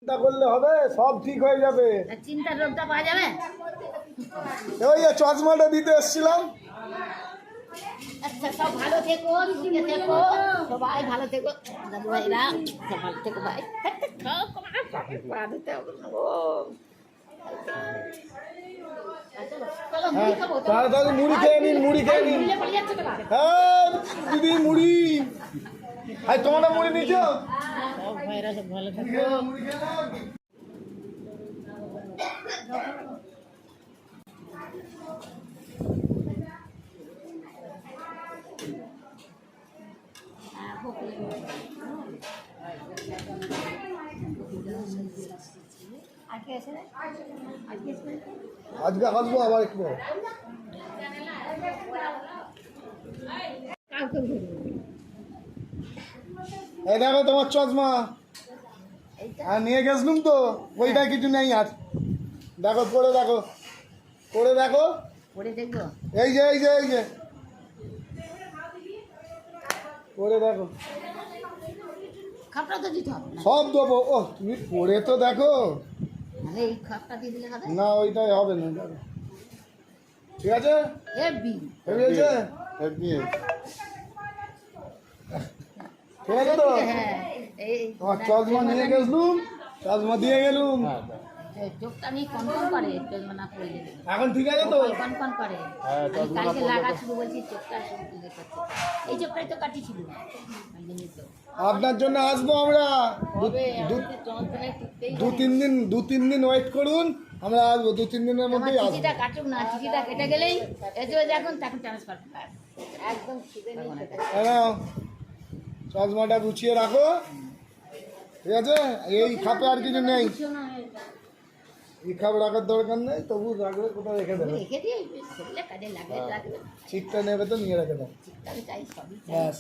চিন্তা করলে হবে, সব ঠিক হয়ে যাবে। চিন্তার রোগটা পাওয়া যাবে। ওই যে চশমাটা দিতে এসেছিলাম। আচ্ছা, সব ভালো থেকো, সুখে থেকো, সবাই ভালো থেকো, দাদু ভাইরা সব ভালো থেকো ভাই। তাড়াতাড়ি মুড়ি খেয়ে নিন, মুড়ি খেয়ে নিন। হ্যাঁ দিদি মুড়ি, আর তোমরা মুড়ি নিচ্ছ? সব ভাইরা সব ভালো থেকো। আজকে আসবো আবার একটু। এই দেখো তোমার চশমা, আর নিয়ে গেছিলাম তো, ওইটা কিছু নেই আর। দেখো পরে দেখো, পরে দেখো, পরে দেখবো। এই যে এই যে এই যে পরে দেখো, খাপটা তো দিতে হবে না। সব দেবো। ও তুমি পরে তো দেখো। আরে এই খাপটা দিয়ে দিলে হবে না, ওইটাই হবে না। দেখো ঠিক আছে, হেভি হেভি হয়েছে, হেভি ঠিক আছে তো। হ্যাঁ, এই তোমার চশমা নিয়ে গেছিলাম, চশমা দিয়ে গেলুম। চোখটা নিয়ে কনকন করে, চশমা না পড়লে এখন ঠিক আছে তো। কনকন করে। আমি কালকে লাগা শুরু বলছি, চোখটা শুরু দেখাচ্ছে। এই চোখটাই তো কাটিছিল, ওই জন্যই তো। আপনার জন্য আসবো আমরা। দু তিন দিন ওয়েট করুন, আমরা আসবো। 2-3 দিনের আমার মধ্যেই আসবো। চিঠিটা কাটুক না, চিঠিটা কেটে গেলেই যখন তখন ট্রান্সফার একদম হ্যাঁ, চশমাটা গুছিয়ে রাখো, ঠিক আছে। এই খাপে আর কিছু নেই, এই খাপ রাখার দরকার নেই, তবু রাখলে কোথাও রেখে দেবে। রেখে দিয়ে কাজে লাগে, ঠিকটা নেবে তো নিয়ে রেখে দাও, চাই সবই চাই। ব্যাস।